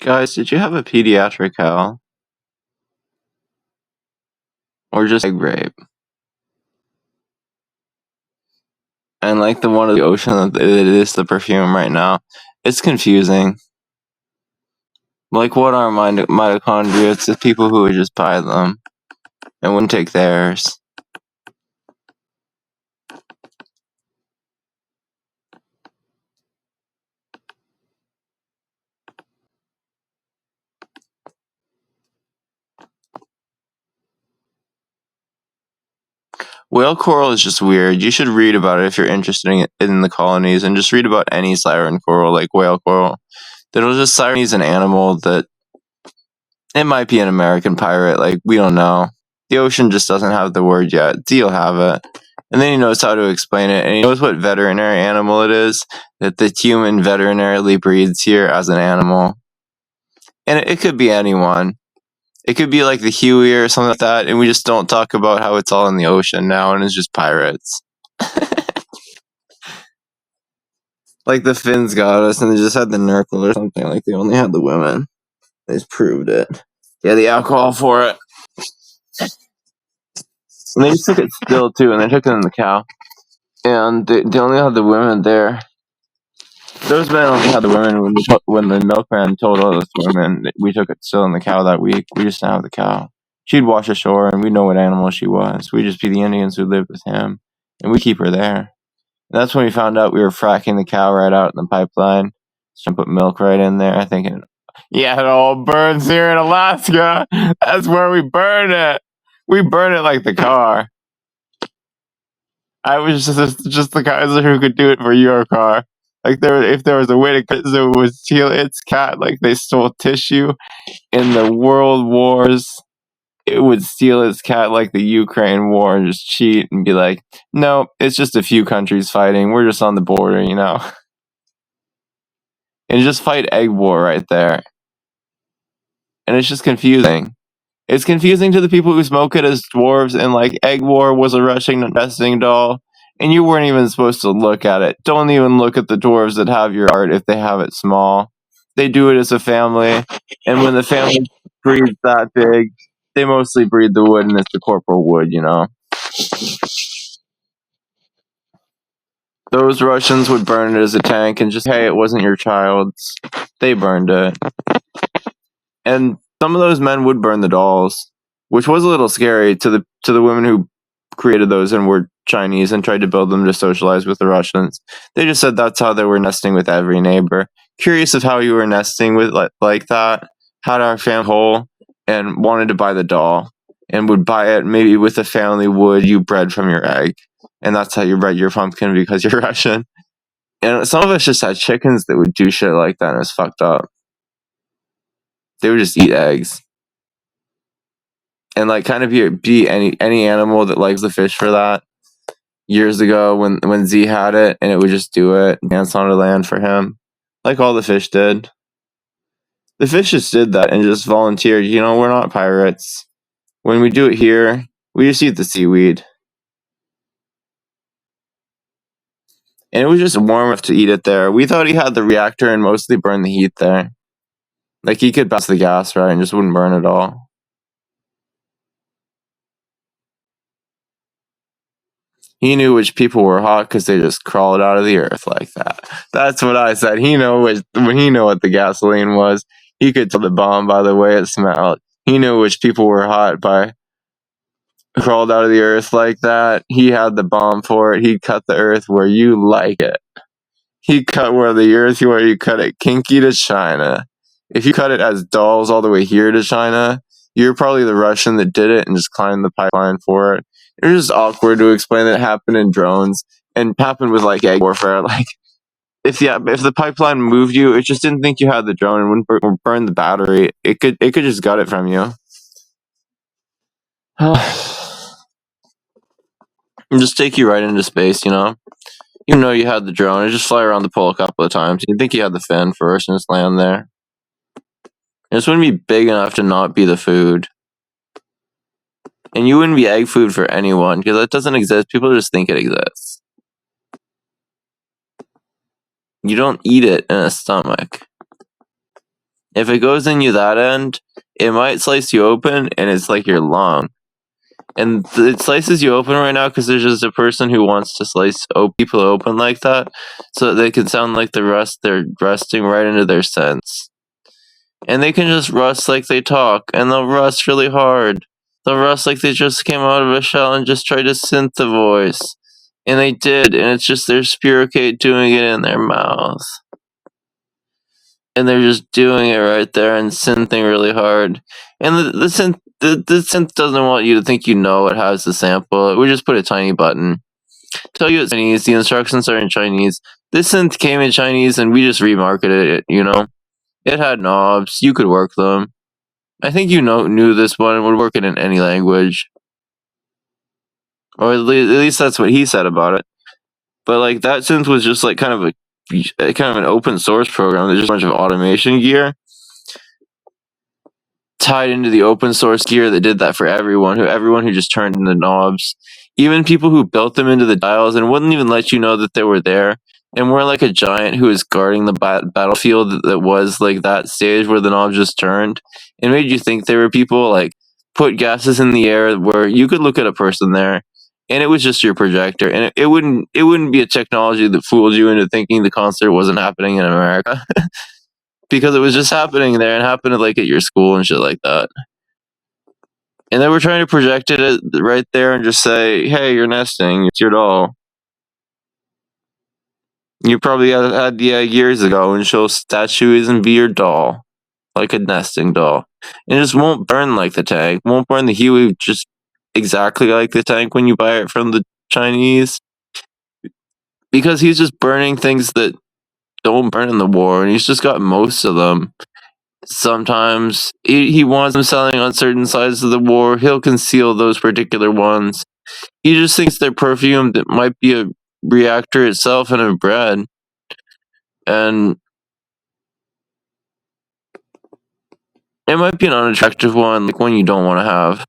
Guys, did you have a pediatric cow? Or just egg rape? And like the one of the ocean that it is the perfume right now. It's confusing. Like, what are mitochondria? It's the people who would just buy them and wouldn't take theirs. Whale coral is just weird. You should read about it if you're interested in the colonies, and just read about any siren coral, like whale coral. It'll just sirenize an animal that it might be an American pirate. Like, we don't know. The ocean just doesn't have the word yet. Deal have it. And then he knows how to explain it, and he knows what veterinary animal it is that the human veterinarily breeds here as an animal. And it could be anyone. It could be like the Huey or something like that, and we just don't talk about how it's all in the ocean now and it's just pirates. Like the Finns got us and they just had the Nurgle or something. Like they only had the women. They just proved it. Yeah, the alcohol for it. And they just took it still too, and they took it in the cow. And they only had the women there. Those men only had the women when the milkman told all those women that we took it still in the cow that week. We just didn't have the cow. She'd wash ashore, and we know what animal she was. We'd just be the Indians who lived with him, and we keep her there. And that's when we found out we were fracking the cow right out in the pipeline. So put milk right in there, thinking, yeah, it all burns here in Alaska. That's where we burn it. We burn it like the car. I was just the guys who could do it for your car. Like if there was a way to cut so it would steal its cat, like they stole tissue in the world wars, it would steal its cat like the Ukraine war and just cheat and be like, no, it's just a few countries fighting. We're just on the border, you know. And just fight egg war right there. And it's just confusing. It's confusing to the people who smoke it as dwarves, and like egg war was a Russian nesting doll. And you weren't even supposed to look at it. Don't even look at the dwarves that have your art if they have it small. They do it as a family, and when the family breeds that big, they mostly breed the wood, and it's the corporal wood, you know. Those Russians would burn it as a tank and just, hey, it wasn't your child's. They burned it. And some of those men would burn the dolls, which was a little scary to the women who created those and were Chinese and tried to build them to socialize with the Russians. They just said that's how they were nesting with every neighbor. Curious of how you were nesting with like that. Had our family whole and wanted to buy the doll and would buy it maybe with the family wood you bred from your egg. And that's how you bred your pumpkin because you're Russian. And some of us just had chickens that would do shit like that, and it's fucked up. They would just eat eggs. And like kind of be any animal that likes the fish for that. Years ago when Z had it, and it would just do it, dance on the land for him. Like all the fish did. The fish just did that and just volunteered. You know, we're not pirates. When we do it here, we just eat the seaweed. And it was just warm enough to eat it there. We thought he had the reactor and mostly burned the heat there. Like he could pass the gas, right, and just wouldn't burn at all. He knew which people were hot because they just crawled out of the earth like that. That's what I said. He knew what the gasoline was. He could tell the bomb by the way it smelled. He knew which people were hot by crawled out of the earth like that. He had the bomb for it. He cut the earth where you like it. He cut where you cut it kinky to China. If you cut it as dolls all the way here to China, you're probably the Russian that did it and just climbed the pipeline for it. It's just awkward to explain that it happened in drones and happened with like egg warfare. Like if the pipeline moved you, it just didn't think you had the drone and wouldn't burn the battery. It could just gut it from you. And just take you right into space, you know. You know you had the drone, and just fly around the pole a couple of times. You'd think you had the fin first and just land there. And this wouldn't be big enough to not be the food. And you wouldn't be egg food for anyone, because it doesn't exist. People just think it exists. You don't eat it in a stomach. If it goes in you that end, it might slice you open, and it's like your lung. And it slices you open right now because there's just a person who wants to slice people open like that, so that they can sound like they're rusting right into their sense. And they can just rust like they talk, and they'll rust really hard. They'll rust like they just came out of a shell and just tried to synth the voice. And they did, and it's just their spirocate doing it in their mouth. And they're just doing it right there and synthing really hard. And the synth doesn't want you to think you know it has the sample. We just put a tiny button. Tell you it's Chinese, the instructions are in Chinese. This synth came in Chinese and we just remarketed it, you know? It had knobs, you could work them. I think knew this one would work it in any language. Or at least that's what he said about it. But like that synth was just like kind of an open source program. There's just a bunch of automation gear tied into the open source gear that did that for everyone who just turned in the knobs, even people who built them into the dials and wouldn't even let you know that they were there, and weren't like a giant who was guarding the battlefield that was like that stage where the knobs just turned and made you think they were people. Like put gases in the air where you could look at a person there and it was just your projector, and it wouldn't be a technology that fooled you into thinking the concert wasn't happening in America. Because it was just happening there and happened like at your school and shit like that. And they were trying to project it right there and just say, "Hey, you're nesting. It's your doll." You probably had the years ago and show statues and be your doll, like a nesting doll. And it just won't burn like the tank. Won't burn the Huey just exactly like the tank when you buy it from the Chinese, because he's just burning things that don't burn in the war, and he's just got most of them. Sometimes he wants them selling on certain sides of the war. He'll conceal those particular ones. He just thinks they're perfume that might be a reactor itself in a bread. And it might be an unattractive one, like one you don't want to have.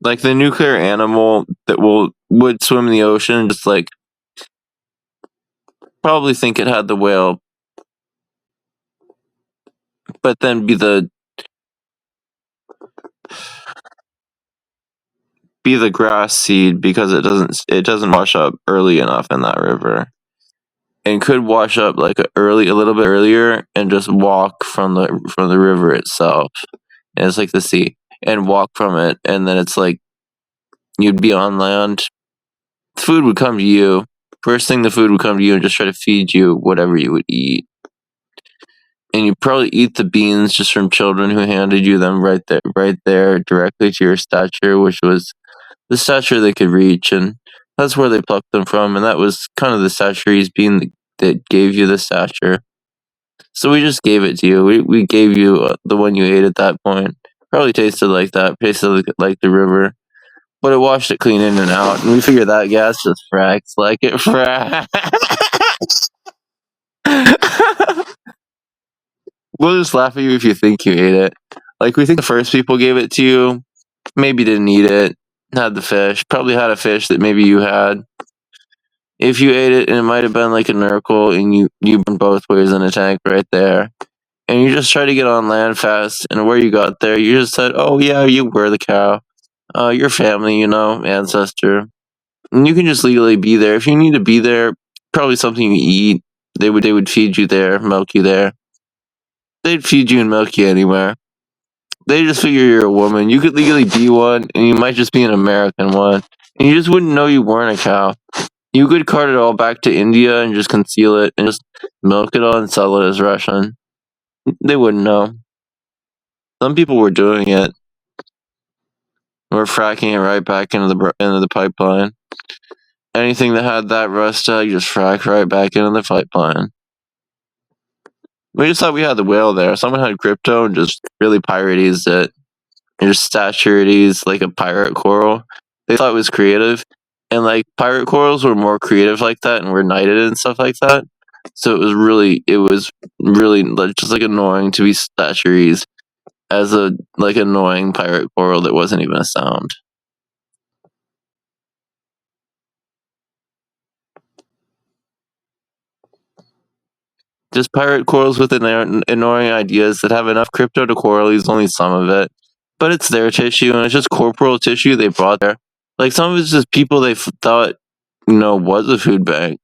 Like the nuclear animal that would swim in the ocean, just like probably think it had the whale, but then be the grass seed because it doesn't wash up early enough in that river, and could wash up like a little bit earlier and just walk from the river itself. And it's like the sea, and walk from it, and then it's like you'd be on land. Food would come to you. First thing, the food would come to you and just try to feed you whatever you would eat. And you'd probably eat the beans just from children who handed you them right there, directly to your stature, which was the stature they could reach, and that's where they plucked them from, and that was kind of the stature he's being that gave you the stature. So we just gave it to you. We gave you the one you ate at that point. Probably tasted like that, tasted like the river, but it washed it clean in and out, and we figured that gas just fracks like it fracks. We'll just laugh at you if you think you ate it. Like, we think the first people gave it to you, maybe didn't eat it, had the fish, probably had a fish that maybe you had. If you ate it, and it might have been like a Nurgle, and you burned both ways in a tank right there, and you just try to get on land fast, and where you got there, you just said, "Oh yeah, you were the cow. Your family, ancestor." And you can just legally be there. If you need to be there, probably something you eat. They would feed you there, milk you there. They'd feed you and milk you anywhere. They just figure you're a woman. You could legally be one, and you might just be an American one. And you just wouldn't know you weren't a cow. You could cart it all back to India and just conceal it and just milk it all and sell it as Russian. They wouldn't know. Some people were doing it. We're fracking it right back into the pipeline. Anything that had that rust you just frack right back into the pipeline. We just thought we had the whale there. Someone had crypto and just really pirates it. And just saturates like a pirate coral. They thought it was creative. And like pirate corals were more creative like that and were knighted and stuff like that. So it was really just like annoying to be statues as a like annoying pirate coral that wasn't even a sound. Just pirate corals with annoying ideas that have enough crypto to coral use only some of it. But it's their tissue, and it's just corporal tissue they brought there. Like, some of it's just people they thought, was a food bank.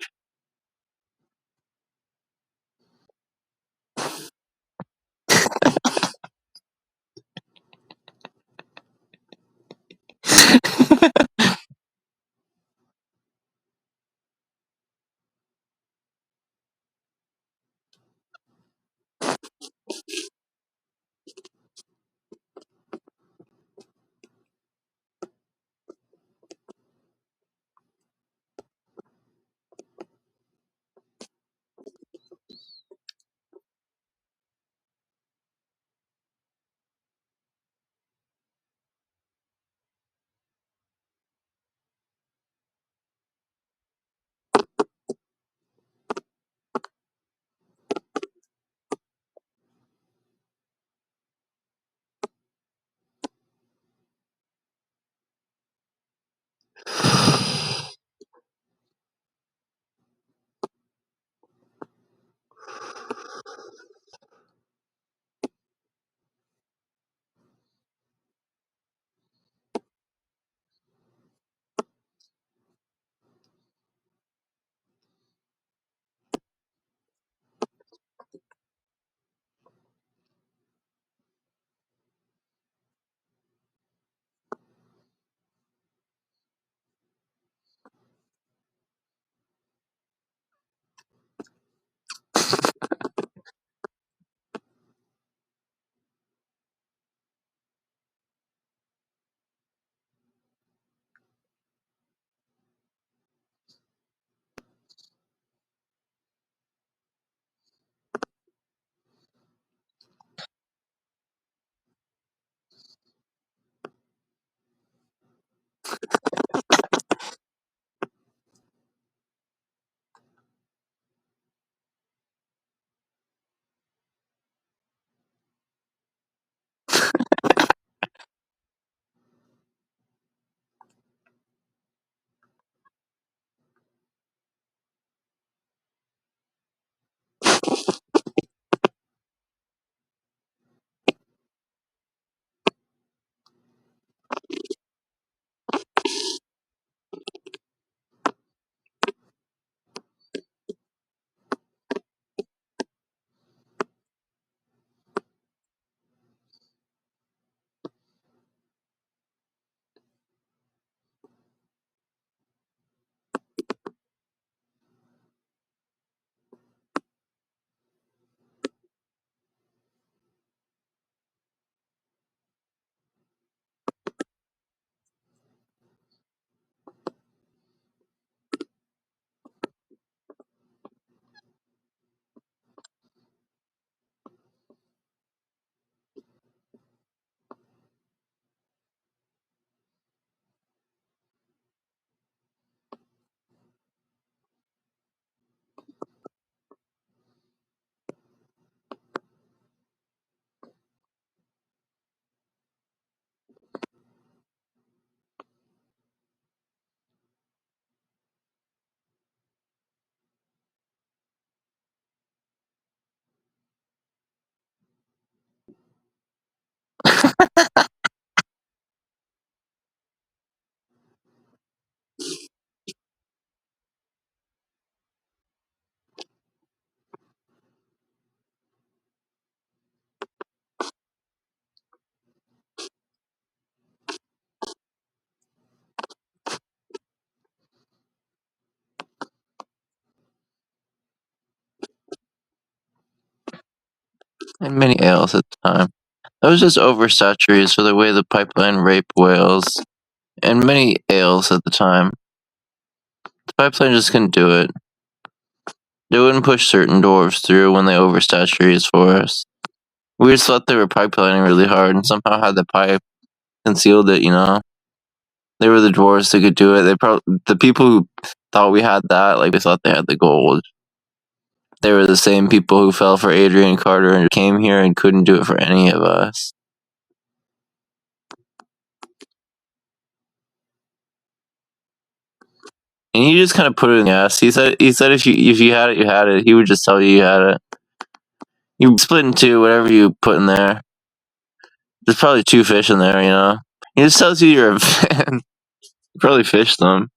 And many ales at the time. That was just oversaturated for the way the pipeline raped whales. And many ales at the time. The pipeline just couldn't do it. They wouldn't push certain dwarves through when they oversaturated forests. We just thought they were pipelining really hard and somehow had the pipe concealed it. They were the dwarves that could do it. The people who thought we had that, like, they thought they had the gold. They were the same people who fell for Adrian Carter and came here and couldn't do it for any of us. And he just kind of put it in the ass. He said if you had it, you had it. He would just tell you had it. You split in two, whatever you put in there. There's probably 2 fish in there, you know? It just tells you you're a fan. You probably fished them.